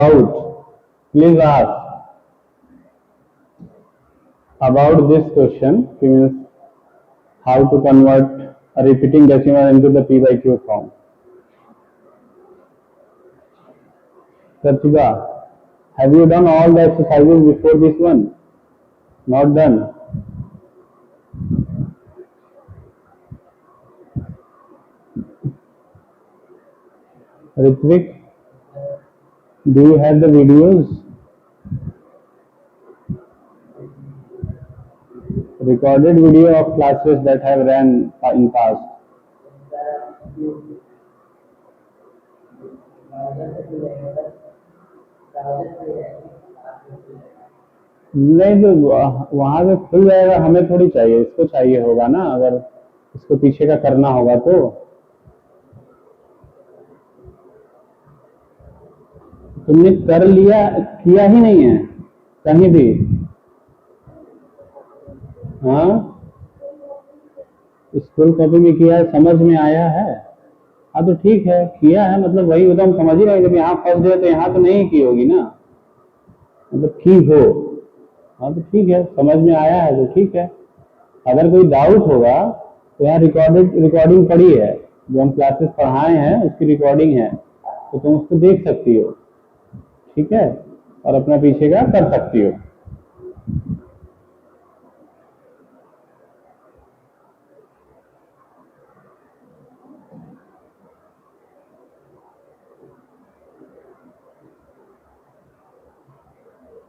Out. Please ask about this question. Means how to convert a repeating decimal into the p by q form. Pratibha, have you done all the exercises before this one? Not done. Ritvik, do you have the videos? Recorded video of classes that have ran in past. नहीं तो वहां से खुल जाएगा, हमें थोड़ी चाहिए, इसको चाहिए होगा ना, अगर इसको पीछे का करना होगा तो। तुमने कर लिया, किया ही नहीं है कहीं भी। हाँ, स्कूल कॉपी में किया है, समझ में आया है। हाँ तो ठीक है, किया है मतलब वही होता, हम समझ ही रहे। जब यहाँ फंस गए तो यहाँ तो नहीं की होगी ना, मतलब की हो। हाँ तो ठीक है, समझ में आया है तो ठीक है। अगर कोई डाउट होगा तो यहाँ रिकॉर्डिंग पड़ी है, जो हम क्लासेस पढ़ाए हैं उसकी रिकॉर्डिंग है, तो तुम उसको देख सकती हो, ठीक है, और अपना पीछे का कर सकती हो।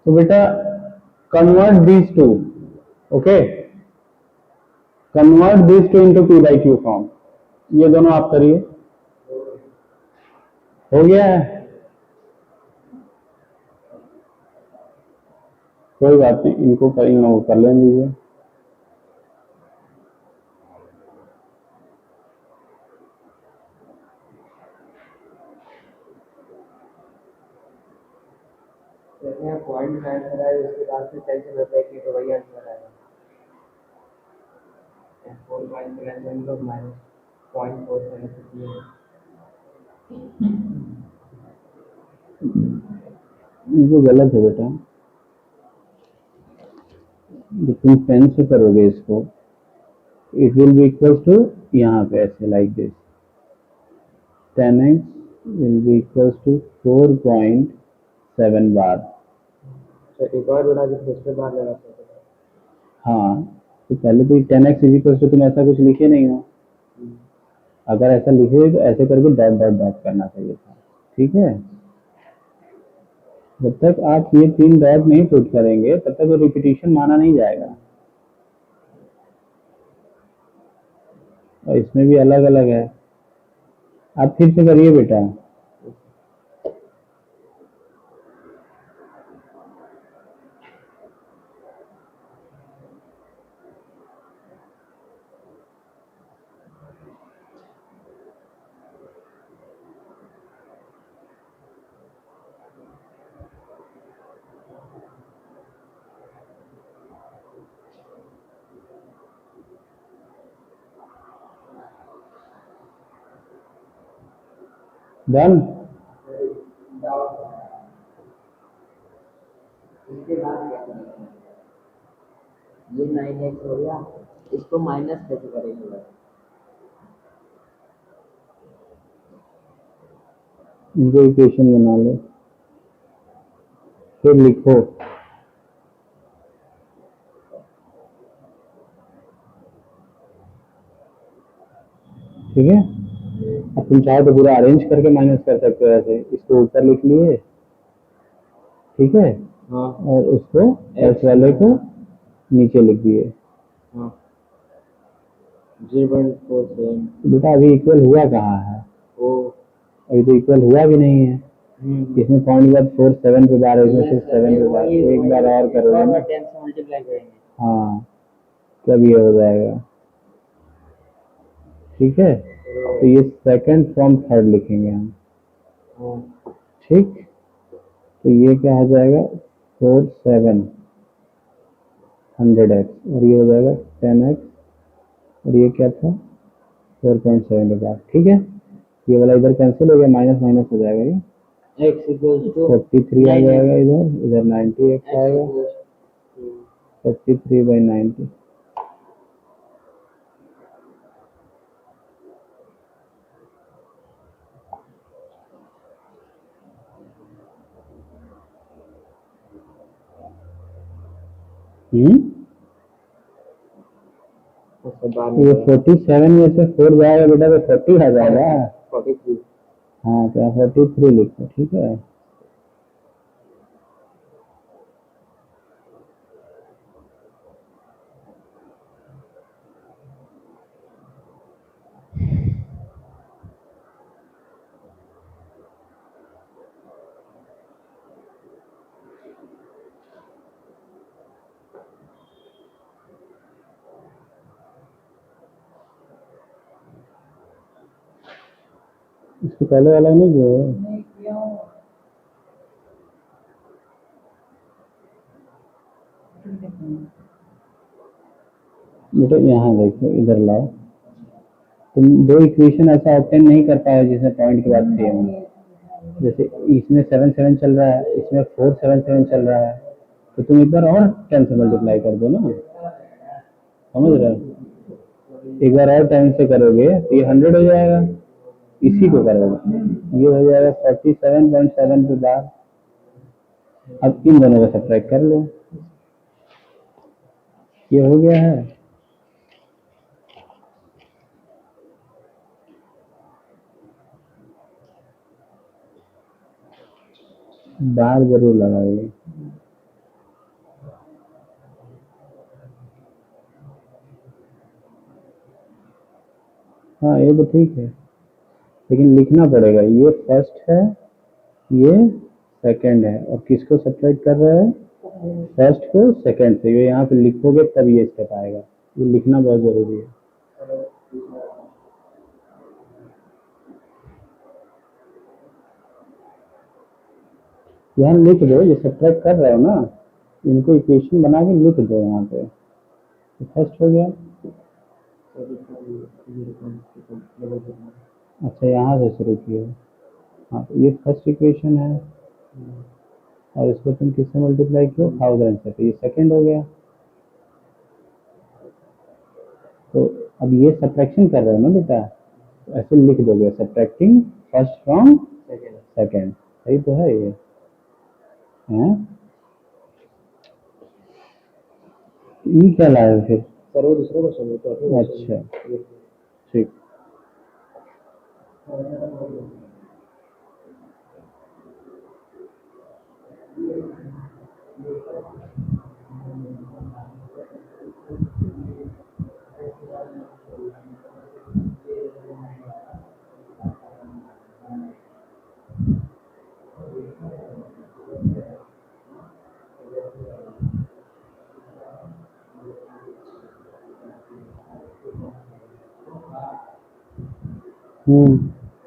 तो बेटा convert these two, okay, convert these two into P by Q form. ये दोनों आप करिए। हो गया है, कोई बात नहीं, इनको कर लेने दीजिए। पॉइंट फाइंड करा है, उसके बाद से टेंशन होता है कि तो वही आंसर आएगा। ये तो गलत है बेटा, जब तुम पेन से करोगे इसको, it will be equal to यहाँ पे ऐसे like this, 10x will be equal to 4.7 बार। एक और बड़ा जो दूसरे बार लगा सकते। हाँ तो पहले तो 10x इज इक्वल टू, तुम ऐसा कुछ लिखे नहीं हो, अगर ऐसा लिखे तो ऐसे करके डॉट डॉट डॉट करना चाहिए था, ठीक है। जब तक आप ये 3 डॉट नहीं पुट करेंगे तब तक वो रिपीटिशन माना नहीं जाएगा। और इसमें भी अलग अलग है, आप फिर से करिए बेटा। डन। इसके बाद क्या करेंगे? ये 9x हो गया, इसको माइनस कैसे करेंगे? इनको इक्वेशन बना लो, फिर लिखो, ठीक है। अब तुम चाहो तो पूरा अरेंज करके माइनस कर सकते हो, ऐसे इसको ऊपर लिख लिए, ठीक है, हाँ, और उसको एस वाले को नीचे लिख दिए। हाँ, 0.47। बेटा अभी इक्वल हुआ कहाँ है? ओ, अभी तो इक्वल हुआ भी नहीं है। इसमें पॉइंट के बाद 47 पे बार है, इसमें सिर्फ 7 पे बार, एक बार और करोगे ना, 10 से मल्टीप्लाई करेंगे। हाँ तब ये हो जाएगा, ठीक है। तो ये सेकंड फ्रॉम थर्ड लिखेंगे हम, ठीक। तो ये क्या हो जाएगा, 47 100x, और ये हो जाएगा 10x, और ये क्या था 4.7 के बाद, ठीक है। ये वाला इधर कैंसिल हो गया, माइनस माइनस हो जाएगा ये, x equals to 43 uh 9x जाएगा, इधर 90x x आएगा, equals to 43/90। उसके बाद ये 47 में से 4 जाएगा बेटा तो 40 आ जाएगा। 43 हाँ तो 43 लिखो, ठीक है। इसके पहले वाला नहीं जो बेटा यहाँ देखो, इधर लाओ। तुम दो इक्वेशन ऐसा ऑब्टेन नहीं कर पाए जिसमें पॉइंट के बाद सेम हो। जैसे इसमें 7 7 चल रहा है, इसमें 4 7 7 चल रहा है, तो तुम एक बार और 10 से मल्टीप्लाई कर दो ना, समझ रहे हो। एक बार और 10 से करोगे तो ये 100 हो जाएगा, इसी को करोगे ये हो जाएगा 47.7 के बाद। अब इन दोनों को सब्ट्रैक्ट कर लो, ये हो गया है। बार जरूर लगाइए। हाँ ये तो ठीक है, लेकिन लिखना पड़ेगा, ये फर्स्ट है, ये सेकंड है, और किसको सब्ट्रैक्ट कर रहे हैं? फर्स्ट को सेकंड से। ये यहाँ पे लिखोगे तब ये स्टेप आएगा, ये लिखना बहुत जरूरी है। यहाँ लिख दो, ये सब्ट्रैक्ट कर रहे हो ना, इनको इक्वेशन बना के लिख दो यहाँ पे। तो फर्स्ट हो गया। अच्छा यहाँ से शुरू किए। हाँ तो ये फर्स्ट इक्वेशन है, और इसको तुम किससे मल्टीप्लाई किया? 1000 से, तो ये सेकंड हो गया। तो अब ये सब्ट्रैक्शन कर रहे हो ना बेटा, तो ऐसे लिख दोगे, सब्ट्रैक्टिंग फर्स्ट फ्रॉम सेकंड। सही तो है ये, हैं? ये क्या लाए फिर? सर वो दूसरा क्वेश्चन है तो अच्छा ठीक।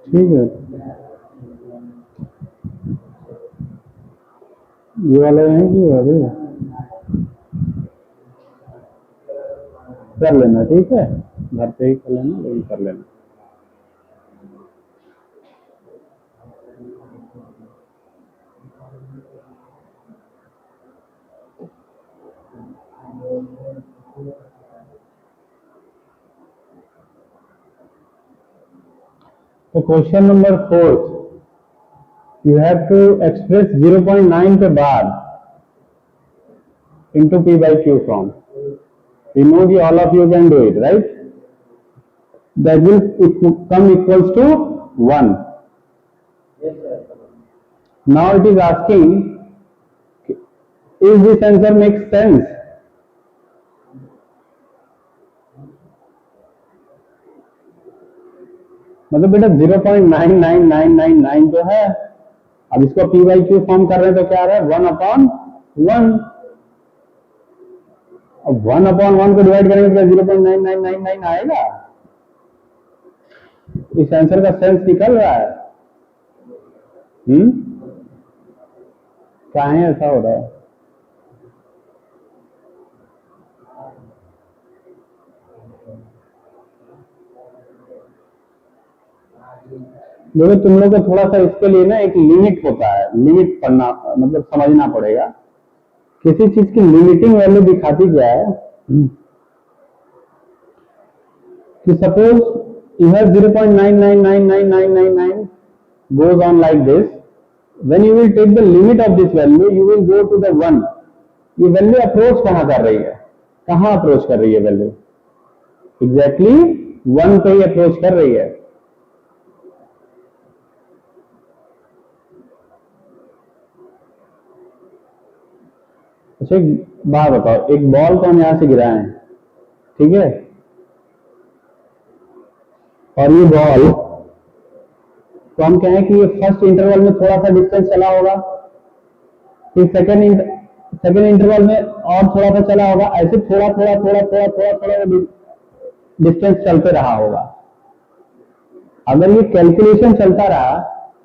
ठीक है। ये वाला है कि अरे कर लेना, ठीक है, घर पे ही कर लेना, लेकिन कर लेना। तो question number 4, you have to express 0.9 के बाद into p by q form. We know that all of you can do it, right? That will come equals to 1. Yes, sir. Now it is asking, is this answer makes sense? मतलब बेटा 0.99999 तो है। अब इसको p by q form कर रहे हैं तो क्या आ रहा है? 1/1। अब 1/1 को डिवाइड करेंगे तो 0.9999 आएगा। इस आंसर का सेंस निकल रहा है। क्या है ऐसा हो रहा है? देखो तुम लोग को थोड़ा सा इसके लिए ना एक लिमिट होता है, लिमिट पढ़ना मतलब समझना पड़ेगा। किसी चीज की लिमिटिंग वैल्यू दिखाती क्या है कि suppose you have 0.999999 goes on like this. When you will take the limit of this value, you will go to the 1. ये वैल्यू अप्रोच कहाँ कर रही है, कहाँ अप्रोच कर रही है वैल्यू? एग्जैक्टली 1 पे ही अप्रोच कर रही है। अच्छा एक बात बताओ, एक बॉल को हम यहां से गिराए हैं, ठीक है, और ये बॉल तो हम कहें कि ये फर्स्ट इंटरवल में थोड़ा सा डिस्टेंस चला होगा, फिर सेकंड इंटरवल में और थोड़ा सा चला होगा, ऐसे थोड़ा थोड़ा थोड़ा थोड़ा थोड़ा थोड़ा डिस्टेंस चलते रहा होगा। अगर ये कैलकुलेशन चलता रहा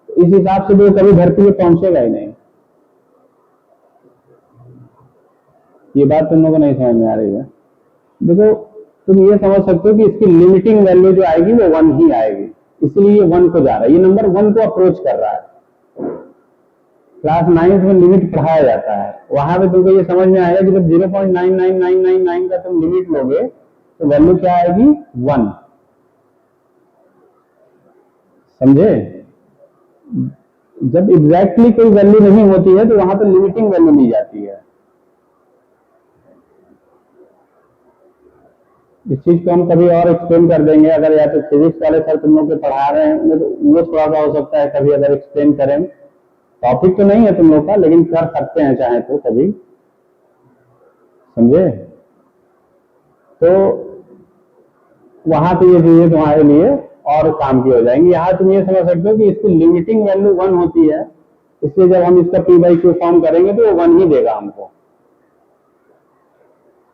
तो इस हिसाब से वो कभी धरती पे पहुंचेगा ही नहीं। ये बात तुम लोगों को नहीं समझ में आ रही है। देखो तुम ये समझ सकते हो कि इसकी लिमिटिंग वैल्यू जो आएगी वो 1 ही आएगी, इसलिए ये 1 को जा रहा है, ये नंबर 1 को अप्रोच कर रहा है। क्लास 9 में लिमिट पढ़ाया जाता है, वहां पे तुमको ये समझ में आएगा कि जब 0.99999 का तुम लिमिट लोगे तो वैल्यू क्या आएगी 1, समझे? जब एग्जैक्टली कोई वैल्यू नहीं होती है तो वहां पर लिमिटिंग वैल्यू ली जाती है। इस चीज को हम कभी और एक्सप्लेन कर देंगे, अगर या तो फिजिक्स वाले सर तुम लोग को पढ़ा रहे हैं तो वो थोड़ा सा हो सकता है कभी अगर एक्सप्लेन करें। टॉपिक तो नहीं है तुम लोग का, लेकिन कर सकते हैं चाहे तो कभी, समझे? तो वहां पे ये चीजें तुम्हारे लिए और काम की हो जाएंगी। यहाँ तुम ये समझ सकते हो कि इसकी लिमिटिंग वैल्यू 1 होती है, इसलिए जब हम इसका p/q फॉर्म करेंगे तो वो 1 ही देगा हमको।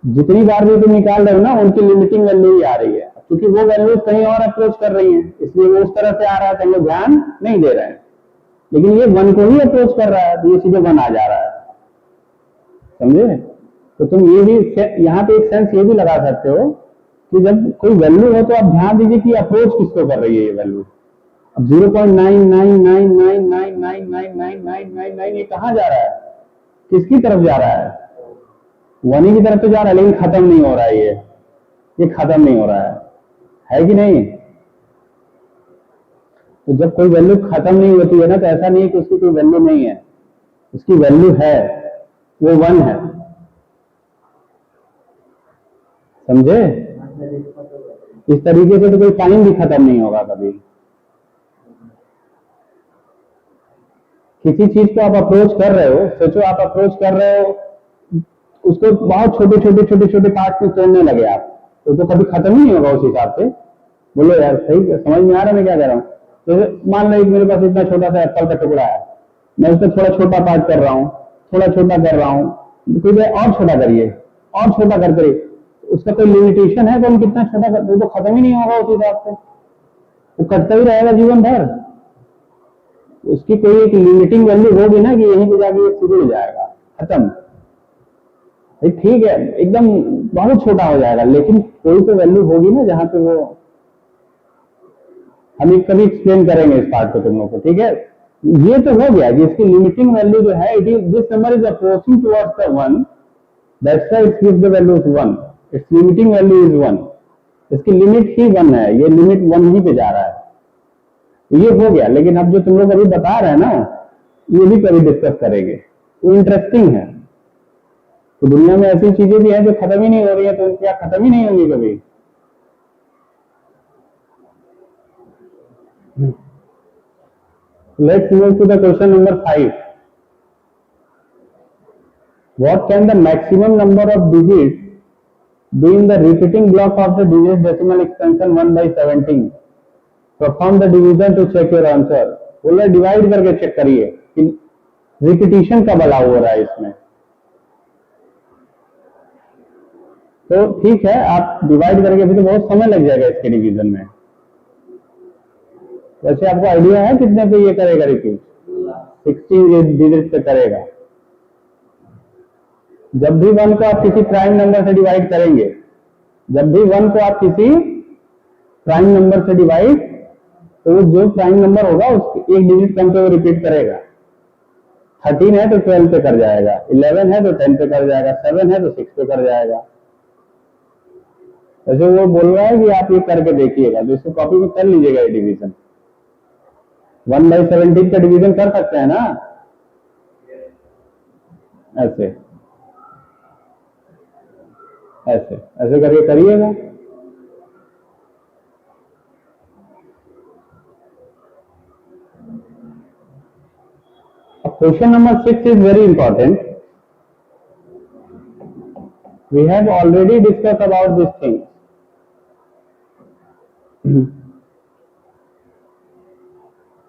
जितनी बार भी तुम निकाल रहे हो ना उनकी लिमिटिंग वैल्यू ही आ रही है, क्योंकि वो वैल्यूज कहीं और अप्रोच कर रही हैं, इसलिए वो उस तरह से आ रहा है तो हम लोग ध्यान नहीं दे रहे हैं, लेकिन ये 1 को ही अप्रोच कर रहा है तो ये सीधे 1 आ जा रहा है, समझे? तो तुम ये भी यहाँ पे एक सेंस ये भी लगा सकते हो कि जब कोई वैल्यू हो तो आप ध्यान दीजिए कि अप्रोच किसको कर रही है ये वैल्यू। अब 0.9999999999 ये कहाँ जा रहा है, किसकी तरफ जा रहा है? 1 ही की तरफ तो जा रहा है, लेकिन खत्म नहीं हो रहा है, ये खत्म नहीं हो रहा है कि नहीं? तो जब कोई वैल्यू खत्म नहीं होती है ना तो ऐसा नहीं है कि उसकी कोई वैल्यू नहीं है, उसकी वैल्यू है, वो 1 है, समझे? इस तरीके से तो कोई टाइम भी खत्म नहीं होगा कभी। किसी चीज को आप अप्रोच कर रहे हो, सोचो आप अप्रोच कर रहे हो, उसको बहुत छोटे छोटे छोटे छोटे पार्ट में तोड़ने लगे आप, तो कभी खत्म ही नहीं होगा उस हिसाब से। बोलो यार सही समझ में आ रहा है मैं क्या कह रहा हूँ? तो मान लो मेरे पास इतना छोटा सा एप्पल का टुकड़ा है, मैं उसको थोड़ा छोटा पार्ट कर रहा हूँ, थोड़ा छोटा कर रहा हूँ, फिर और छोटा करिए, और छोटा करके उसका कोई लिमिटेशन है तो हम कितना छोटा करते, वो तो खत्म ही नहीं होगा उस हिसाब से, वो कटता ही रहेगा जीवन भर। उसकी कोई एक लिमिटिंग वैल्यू होगी ना कि यहीं पे जाके सिकुड़ जाएगा, खत्म। ठीक है, एकदम बहुत छोटा हो जाएगा, लेकिन कोई तो वैल्यू होगी ना जहां पे वो, हम एक कभी एक्सप्लेन करेंगे इस पार्ट को तुम लोग को, ठीक है? ये तो हो गया कि इसकी लिमिटिंग वैल्यू जो है, it is this number is approaching towards the 1, that's why it gives the value is 1, it's limiting value is 1, इसकी लिमिट ही 1 है, ये लिमिट 1 ही पे जा रहा है, ये हो गया। लेकिन अब जो तुम लोग अभी बता रहे हैं ना, ये भी कभी डिस्कस करेंगे, वो इंटरेस्टिंग है। तो दुनिया में ऐसी चीजें भी हैं जो खत्म ही नहीं हो रही है, तो क्या खत्म ही नहीं होंगी कभी? Let's move to the question number 5. What can the maximum number of digits be in the repeating block of the digits decimal extension 1/17? Perform the division to check your answer. बोला डिवाइड करके check करिए कि repetition कब allow हो रहा है इसमें। तो ठीक है, आप डिवाइड करके, अभी तो बहुत समय लग जाएगा इसके डिवीजन में। वैसे आपको आइडिया है कितने पे ये करेगा रिपीट? 16 डिजिट पे करेगा। जब भी 1 को आप किसी प्राइम नंबर से डिवाइड करेंगे, जब भी 1 को आप किसी प्राइम नंबर से डिवाइड तो वो जो प्राइम नंबर होगा उसके एक डिजिट कम पे वो रिपीट करेगा। 13 है तो 12 पे कर जाएगा, 11 है तो 10 पे कर जाएगा, 7 है तो 6 पे कर जाएगा। ऐसे वो बोल रहा है कि आप ये करके देखिएगा, तो इसको कॉपी में कर लीजिएगा ये डिवीजन। 1/17 का डिवीजन कर सकते हैं ना, ऐसे ऐसे ऐसे करके करिएगा। Question number 6 is very important. We have already discussed about this thing.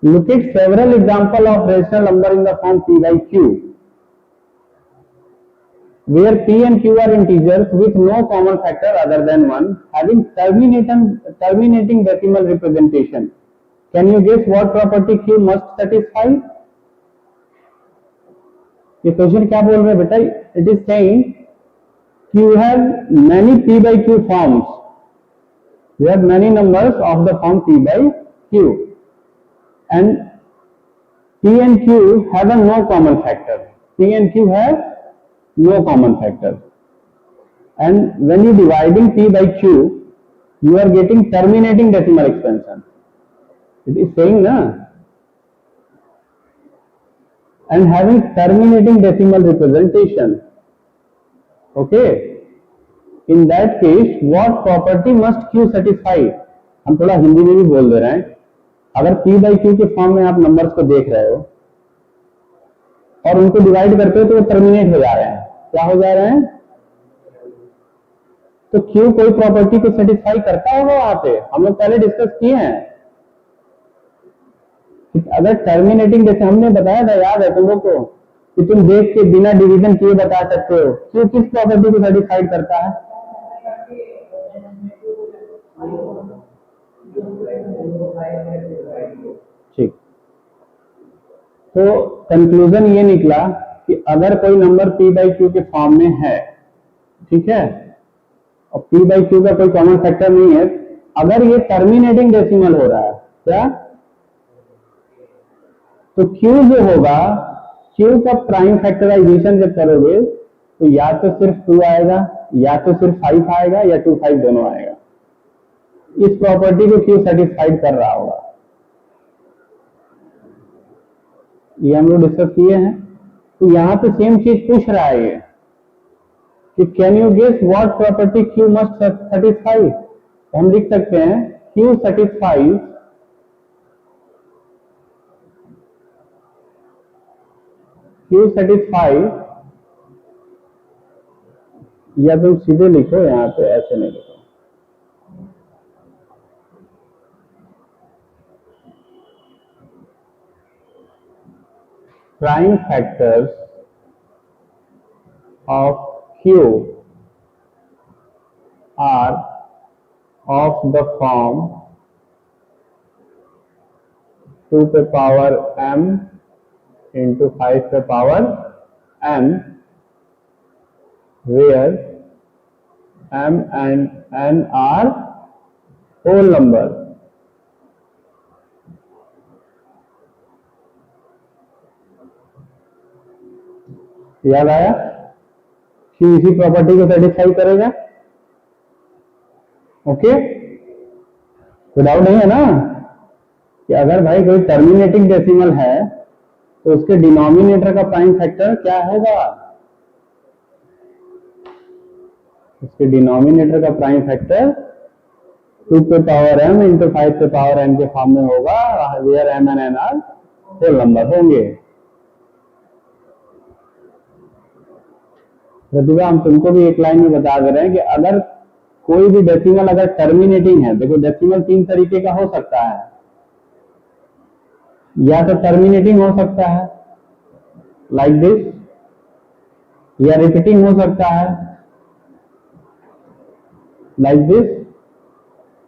Look at several examples of rational number in the form p by q, where p and q are integers with no common factor other than 1, having terminating decimal representation. Can you guess what property q must satisfy? ये question क्या बोल रहे हैं बेटा? It is saying you have many p by q forms. You have many numbers of the form p by q, and p and q have a no common factor. P and q have no common factor, and when you dividing p by q, you are getting terminating decimal expansion. It is saying na, and having terminating decimal representation. Okay, in that case what property must q satisfy? हम थोड़ा हिंदी में भी बोल दे रहे हैं। अगर p by q के form में आप नंबर्स को देख रहे हो और उनको डिवाइड करते हो तो वो टर्मिनेट हो जा रहे हैं। क्या हो जा रहे हैं? तो q कोई प्रॉपर्टी को सेटिस्फाई करता होगा वहां पे, हम लोग पहले डिस्कस किए हैं। अगर टर्मिनेटिंग, जैसे हमने बताया था, याद है तुम लोग को, कि तुम देख के बिना डिवीजन किए बता सकते हो q किस प्रॉपर्टी को सेटिस्फाइड करता है। ठीक, तो कंक्लूजन ये निकला कि अगर कोई नंबर p by q के फॉर्म में है, ठीक है, और p by q का कोई कॉमन फैक्टर नहीं है, अगर ये टर्मिनेटिंग डेसिमल हो रहा है, क्या, तो q जो होगा, q का प्राइम फैक्टराइजेशन जब करोगे तो या तो सिर्फ 2 आएगा, या तो सिर्फ 5 आएगा, या 2 5 दोनों आएगा। इस प्रॉपर्टी को q सेटिस्फाइड कर रहा होगा। ये हम लोग डिस्कस किए हैं। तो यहां पे सेम चीज पूछ रहा है ये कि can you guess what property q must satisfy. तो हम लिख सकते हैं q सेटिस्फाइज या तुम सीधे लिखो, यहां पे ऐसे नहीं लिखो, prime factors of q are of the form 2 पे पावर m into 5 पे power n, where m and n are whole number. याद आया कि इसी प्रॉपर्टी को सेटिस्फाई करेगा। ओके, तो डाउट नहीं है ना कि अगर भाई कोई टर्मिनेटिंग डेसिमल है तो उसके डिनोमिनेटर का प्राइम फैक्टर क्या होगा? उसके डिनोमिनेटर का प्राइम फैक्टर 2 पे पावर m इंटू 5 पे पावर n के फॉर्म में होगा, where m and n are whole number होंगे। प्रतिभा, हम तुमको भी एक लाइन में बता दे रहे हैं कि अगर कोई भी डेसिमल अगर टर्मिनेटिंग है, देखो डेसिमल 3 तरीके का हो सकता है, या तो टर्मिनेटिंग हो सकता है लाइक दिस, या रिपीटिंग हो सकता है लाइक दिस,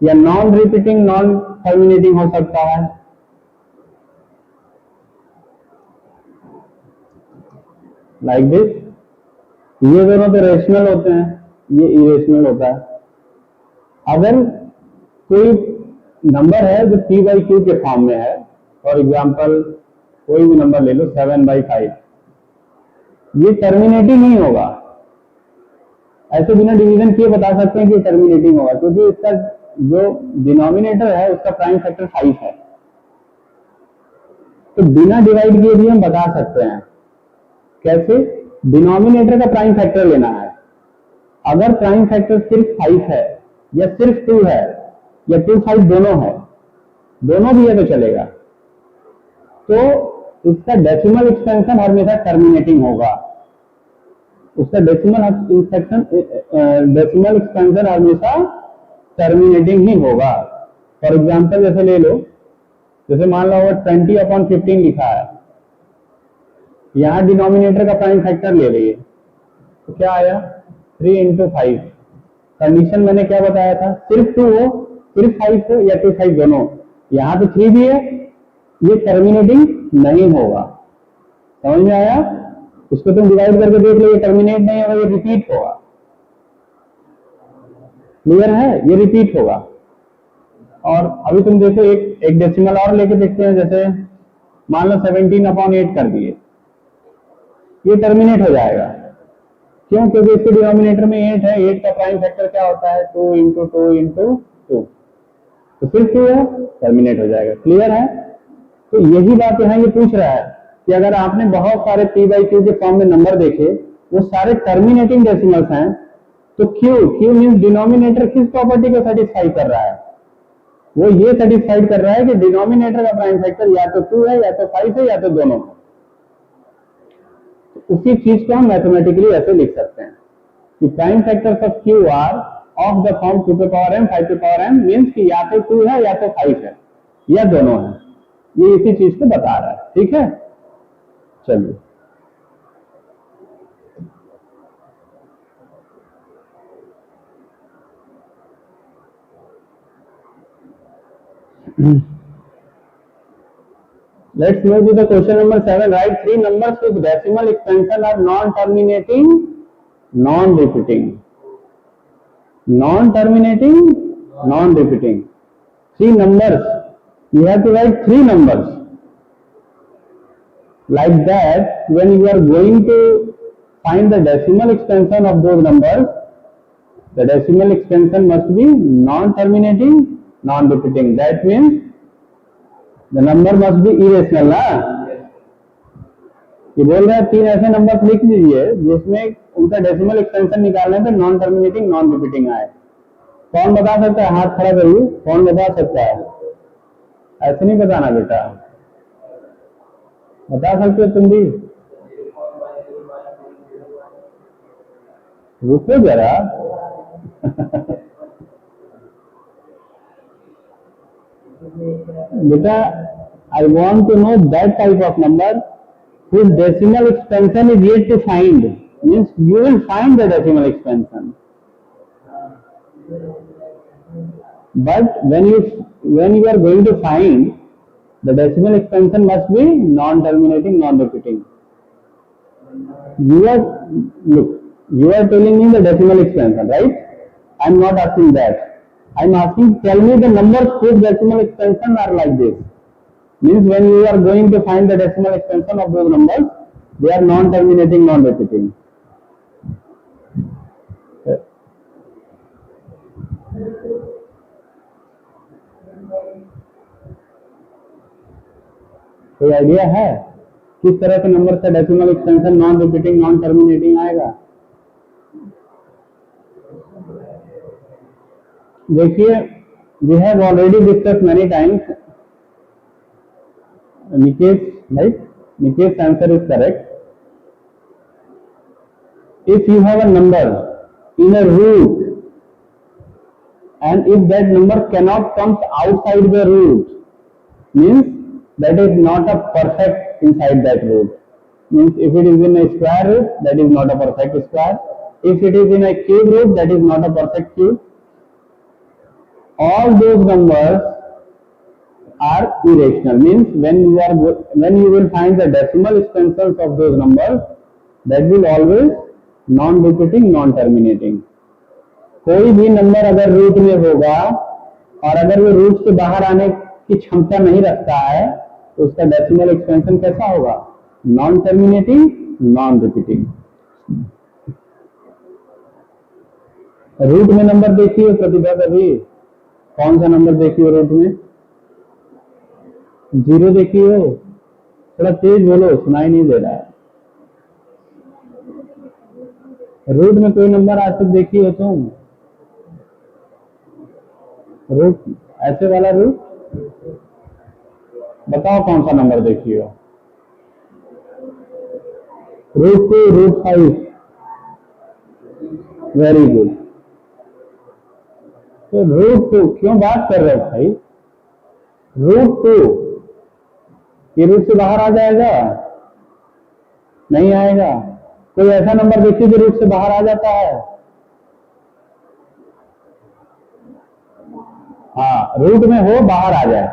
या नॉन रिपीटिंग नॉन टर्मिनेटिंग हो सकता है लाइक दिस। ये दोनों तो रेशनल होते हैं, ये इरेशनल होता है। अगर कोई नंबर है जो p बाई क्यू के फॉर्म में है, फॉर एग्जाम्पल कोई भी नंबर ले लो 7/5, ये टर्मिनेटिंग नहीं होगा। ऐसे बिना डिवीजन किए बता सकते हैं कि टर्मिनेटिंग होगा, क्योंकि इसका जो डिनोमिनेटर है उसका प्राइम फैक्टर 5 है। तो बिना डिवाइड किए भी हम बता सकते हैं। कैसे? डिनोमिनेटर का प्राइम फैक्टर लेना है। अगर प्राइम फैक्टर सिर्फ 5 है या सिर्फ 2 है या 2, 5 दोनों है, दोनों भी है तो चलेगा, तो इसका डेसिमल एक्सपेंशन हमेशा टर्मिनेटिंग होगा। उसका डेसिमल एक्सपेंशन हमेशा टर्मिनेटिंग ही होगा। फॉर एग्जाम्पल जैसे ले लो, जैसे मान लो 20/15 लिखा है, यहां डिनोमिनेटर का प्राइम फैक्टर ले लिए तो क्या आया 3 × 5। कंडीशन मैंने क्या बताया था? सिर्फ 2 हो, सिर्फ 5 हो या 2, 5 दोनों। यहां तो 3 भी है, ये टर्मिनेटिंग नहीं होगा। समझ में आया? इसको तुम डिवाइड करके देख लो, ये टर्मिनेट नहीं होगा, ये रिपीट होगा। क्लियर है? ये रिपीट होगा। और अभी तुम देखो एक डेसिमल और लेके देखते हैं। जैसे मान लो 17/8 कर दिए, ये टर्मिनेट हो जाएगा। क्यों? क्योंकि इसके डिनोमिनेटर में 8 है। 8 का प्राइम फैक्टर क्या होता है? 2 × 2 × 2, तो सिर्फ 2 है, टर्मिनेट हो जाएगा। क्लियर है? तो यही बात यहाँ ये पूछ रहा है कि अगर आपने बहुत सारे p बाई क्यू के फॉर्म में नंबर देखे, वो सारे टर्मिनेटिंग डेसिमल्स हैं, तो क्यू मीन्स डिनोमिनेटर किस प्रॉपर्टी को सेटिस्फाई कर रहा है? वो ये सेटिस्फाइड कर रहा है कि डिनोमिनेटर का प्राइम फैक्टर या तो 2 है या तो 5 है या तो दोनों है। उसी चीज को हम मैथमेटिकली ऐसे लिख सकते हैं कि prime factors of Q R of the form 2m 5m means कि या तो 2 है या तो 5 है या दोनों है। ये इसी चीज को बता रहा है। ठीक है, चलिए let's move to the question number 7. Write 3 numbers with decimal expansion are non-terminating, non-repeating. Non-terminating, non-repeating. 3 numbers. You have to write 3 numbers. Like that, when you are going to find the decimal expansion of those numbers, the decimal expansion must be non-terminating, non-repeating. That means the number must be irrational ना। ये बोल रहे हैं 3 ऐसे number लिख लीजिए जिसमें उनका डेसिमल एक्सपेंशन निकालने पे नॉन टर्मिनेटिंग नॉन रिपीटिंग आए। कौन बता सकता है? हाथ खड़ा करिए, कौन बता सकता है? ऐसे नहीं बताना बेटा, बता सकते हो तुम भी? रुको जरा बेटा, I want to know that type of number whose decimal expansion is yet to find. Means you will find the decimal expansion, but when you are going to find, the decimal expansion must be non-terminating, non-repeating. You are telling me the decimal expansion, right? I am not asking that. I am asking, tell me the numbers whose decimal expansion are like this. Means when you are going to find the decimal expansion of those numbers, they are non-terminating, non-repeating. कोई idea है किस तरह के number से decimal expansion non repeating non terminating आएगा? देखिए, we have already discuss many times. Nikesh, right? Nikesh's answer is correct. If you have a number in a root and if that number cannot come outside the root, means that is not a perfect inside that root. Means if it is in a square root, that is not a perfect square. If it is in a cube root, that is not a perfect cube. All those numbers are irrational. Means when you will find the decimal expansions of those numbers, that will always non-repeating, non-terminating. कोई भी number अगर root में होगा और अगर वो root से बाहर आने की क्षमता नहीं रखता है तो उसका डेसिमल एक्सपेंशन कैसा होगा? Non terminating, non repeating. Root में नंबर देखिए प्रतिभा कभी, कौन सा नंबर देखिए रूट में? 0 देखिए, थोड़ा तेज बोलो, सुनाई नहीं दे रहा है। रूट में कोई नंबर आज तक देखी हो तुम? रूट ऐसे वाला रूट बताओ, कौन सा नंबर देखी हो? Root 2, root 5, very good. तो रूट 2 क्यों बात कर रहे हो भाई? रूट 2 ये रूट से बाहर आ जाएगा? नहीं आएगा। कोई ऐसा नंबर देखिए जो रूट से बाहर आ जाता है? हाँ, रूट में हो बाहर आ जाए,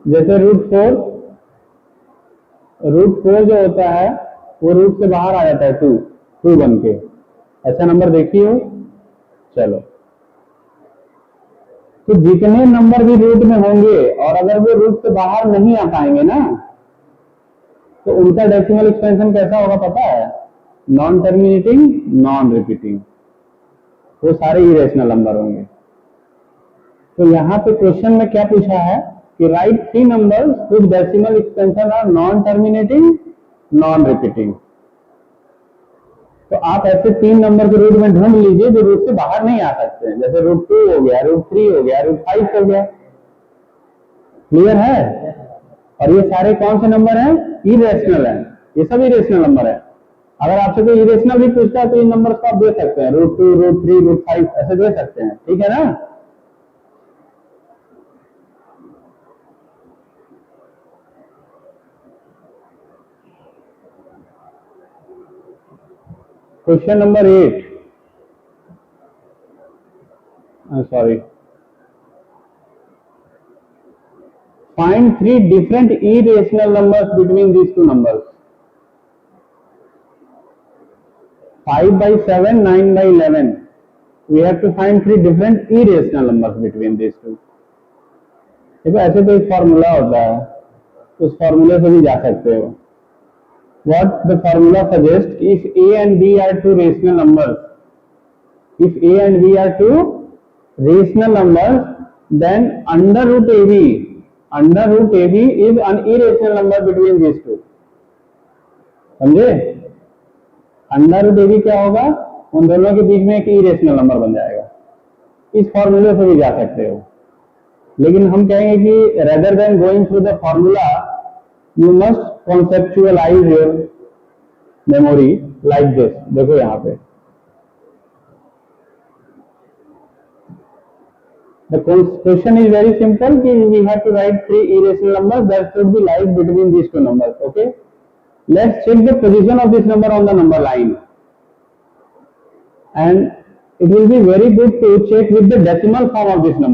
जैसे रूट 4 जो होता है वो रूट से बाहर आ जाता है 2 बन के। ऐसा नंबर देखिए हो? चलो, तो जितने नंबर भी रूट में होंगे और अगर वो रूट से बाहर नहीं आ पाएंगे ना, तो उनका डेसिमल एक्सपेंशन कैसा होगा पता है? Non terminating, non repeating. वो सारे इरेशनल नंबर होंगे। तो यहाँ पे क्वेश्चन में क्या पूछा है कि write 3 numbers with decimal expansion are non terminating, non repeating. तो आप ऐसे 3 नंबर के रूट में ढूंढ लीजिए जो रूट से बाहर नहीं आ सकते हैं, जैसे रूट 2 हो गया, रूट 3 हो गया, रूट 5 हो गया। क्लियर है? और ये सारे कौन से नंबर हैं? इरेशनल है। ये सब इरेशनल नंबर है। अगर आपसे कोई इरेशनल भी पूछता है तो इन नंबर को आप दे सकते हैं, रूट 2, रूट 3, रूट 5 ऐसे दे सकते हैं। ठीक है ना? Question number 8, sorry, find 3 different irrational numbers between these two numbers. 5/7, 9/11. We have to find 3 different irrational numbers between these two. देखो ऐसे तो एक फॉर्मूला होता है, उस फॉर्मूले से भी जा सकते हो। What the formula suggests, if a and b are two rational numbers, if a and b are two rational numbers, then under root ab is an irrational number between these two. समझे? Under root ab क्या होगा? उन दोनों के बीच में एक irrational number बन जाएगा। इस फॉर्मूले से भी जा सकते हो, लेकिन हम कहेंगे कि rather than going through the formula you must conceptualise your memory like this. देखो यहाँ पे the question is very simple कि we have to write 3 irrational numbers that should be like between these two numbers. Okay, let's check the position of this number on the number line, and it will be very good to check with the decimal form of this number.